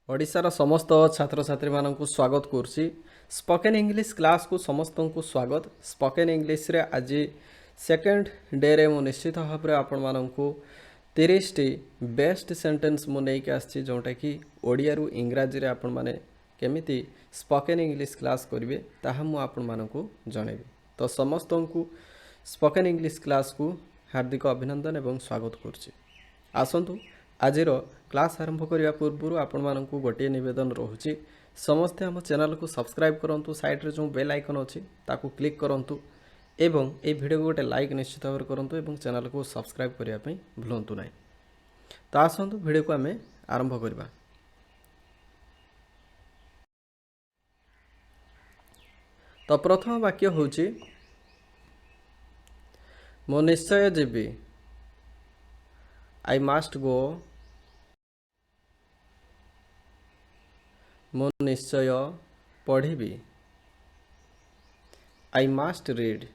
ओडिशार समस्त छात्र छात्री मानक स्वागत करुच्ची स्पोकन इंग्लिश क्लास को समस्त को स्वागत। स्पोकन इंग्लिश रे आज सेकेंड डे रे मु निश्चित भाव में आपण मानक 30 टी बेस्ट सेंटेंस मु नहीं आसी जोटा कि ओडिया रु इंग्राजी रे आपण माने केमिति स्पोकन इंग्लिश क्लास करेंगे ताहा मु आपण मानक जनइबी। तो समस्त को स्पोकन इंग्लिश क्लास को हार्दिक अभिनंदन एवं स्वागत करुच्ची। आसतु आजिर क्लास आरंभ करने पूर्व आपण मानक गोटे नवेदन रोचे समस्ते आम चैनल को सब्सक्राइब करूँ। साइड जो बेल आइकन अच्छी ताकू क्लिक करूँ एवं ए वीडियो को गोटे लाइक निश्चित भाव करूँ एवं चैनल को सब्सक्राइब करने भूलु ना। तो आसतु वीडियो को आम आरंभ करवा। तो प्रथम वाक्य हूँ मु निश्चय जीवी आई मस्ट गो। मु निश्चय पढ़ी आई मस्ट रीड।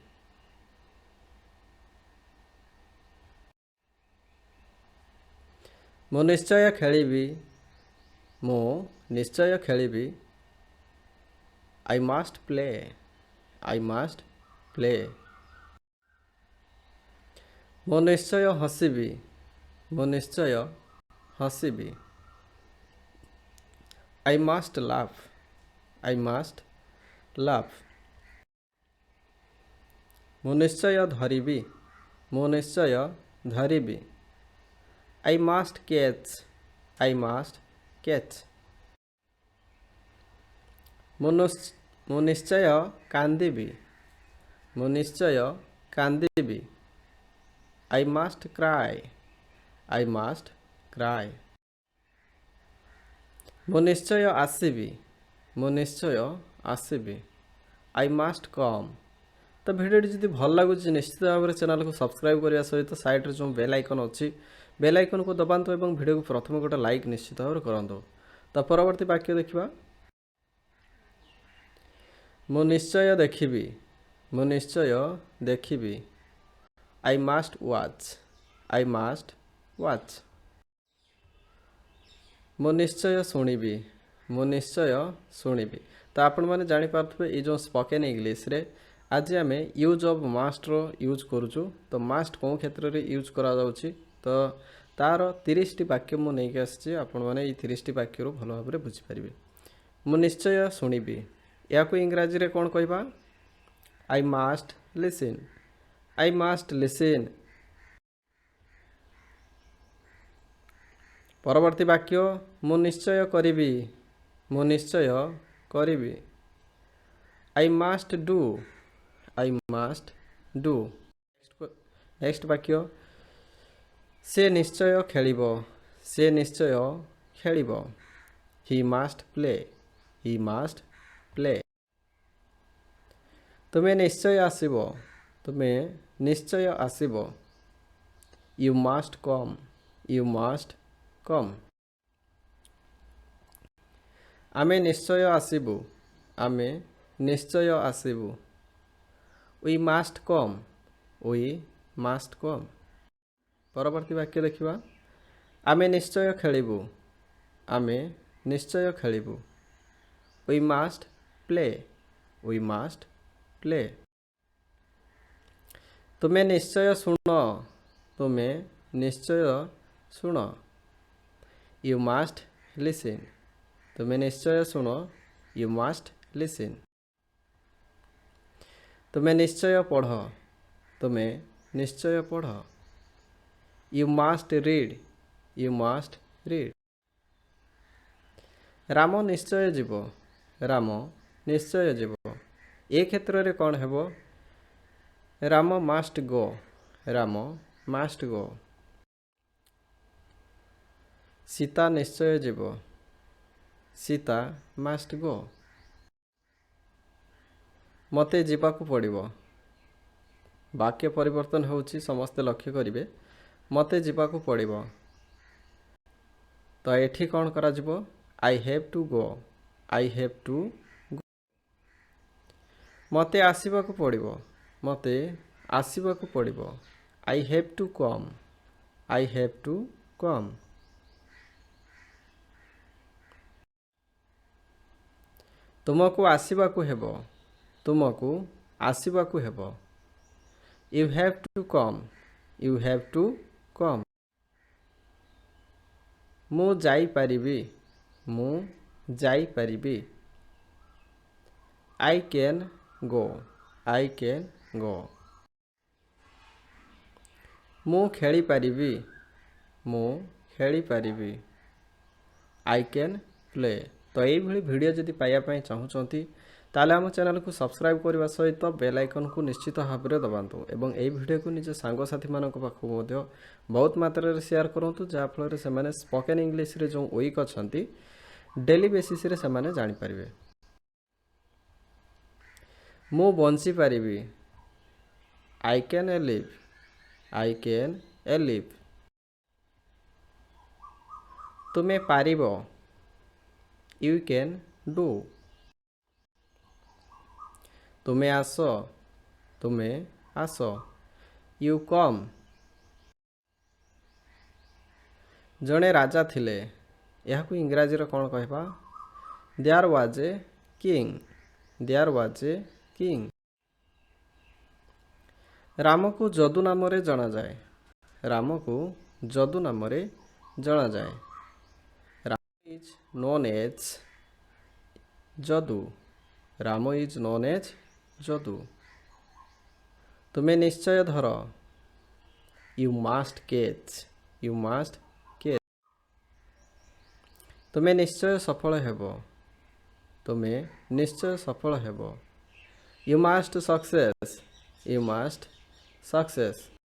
मु निश्चय खेली मु निश्चय खेली I must play. I must play. मु निश्चय हसबी मु निश्चय हसबी I must laugh. I must laugh. मु निश्चय धरिबी मु निश्चय धरिबी I must catch. I must catch. मु निश्चय कांदिबी मु निश्चय कांदिबी I must cry. I must cry. मु निश्चय आसबी मु निश्चय आसबी आई मस्ट कम। तो भिडियो जब भल लगुच निश्चित भाव में चैनल को सब्सक्राइब करने सहित साइड जो बेल आइकन अच्छी बेल आइकन को दबातु और भिडियो को प्रथम गोटे लाइक निश्चित भाव में करूँ। तो परवर्ती वाक्य देखा मु निश्चय देखी मु निश्चय देखी I must watch. I must watch. मु निश्चय शुणिबी मु निश्चय शुणिबी। तो आपण मैंने जापारे ये जो स्पोकन इंग्लिश रे आज आम यूज ऑफ मस्ट रो यूज करुचु। तो मस्ट कौन क्षेत्र में यूज करा जाउछि तो तार 30 टी वाक्य मु नहीं आसी आपण मैंने ये 30 टी वाक्य भल भाव में बुझीपारे। मु निश्चय शुणिबी या इंग्राजी रे कौन कहबा I must listen. I must listen. परवर्ती वाक्य मु निश्चय करिबी मु निश्चय करिबी I must do. I must do. Next वाक्य से निश्चय खेलिबो से निश्चय खेलिबो he must play. He must play. तुम्हें निश्चय आसिबो तुम्हें निश्चय आसिबो you must come. You must come. आमे निश्चय आसिबु आमे निश्चय आसिबु we must come. We must come. परवर्ती वाक्य देखिबा आमे निश्चय खेलिबु आमे निश्चय खेलिबु we must play. We must play. तुम्हें निश्चय सुनो तुम्हें निश्चय सुनो यू मस्ट लिसन। तुम्हें निश्चय सुनो यू मस्ट लिसन। तुम्हें निश्चय पढ़ तुम्हें निश्चय पढ़ you must read. You must read. Ram निश्चय जीव राम निश्चय जीव ए क्षेत्र में कौन हेबो Ram must go. Ram must go. Sita निश्चय जीव सीता मस्ट गो। मते जीवाकू पड़िबो वाक्य परिवर्तन होउछि समस्ते लक्ष्य करिवे मते जीवाकू पड़िबो। तो एठी कौन करा जिवो I have to go. I have to go. मते आसीबाकू पड़िबो मते आसीबाकू पड़िबो I have to come. I have to come. तुमको आसिबाकु हेबो तुमको आसिबाकु हेबो you have to come you have to come मु जाई परिबी मु जाई परिबी I can go I can go मु खेली परिबी मु खेली परिबी आई कैन प्ले तो ये भिडियो जदि पाइबापी चाहूँगी ताले आम चैनल को सब्सक्राइब करने सहित बेल आइकन को निश्चित भाव में दबातु एवं यही भिडियो को निज सांगसाथी मानक पाखु बहुत मात्रा रे शेयर करूँ जहाँफल से मैंने स्पोकन इंग्लिश रे जो वीक अच्छा डेली बेसिस रे से मैंने जानीपारे मु बंची पारिबी I can a live I can a live तुम्हें पारिबो यू कैन डू तुम्हें आस तुम्हें आस यू कम जड़े राजा थिले यह इंग्राजी रो कौन कहबा there was a king there was a king Ram को जदू नाम रे जना जाए राम को जदू नाम रे जना जाए राम इज नोन एज जदू राम इज नोन एज जदू तुम्हें निश्चय धर you must catch you must catch तुम्हें निश्चय सफल हेबो तुम्हें निश्चय सफल हेबो you must success you must success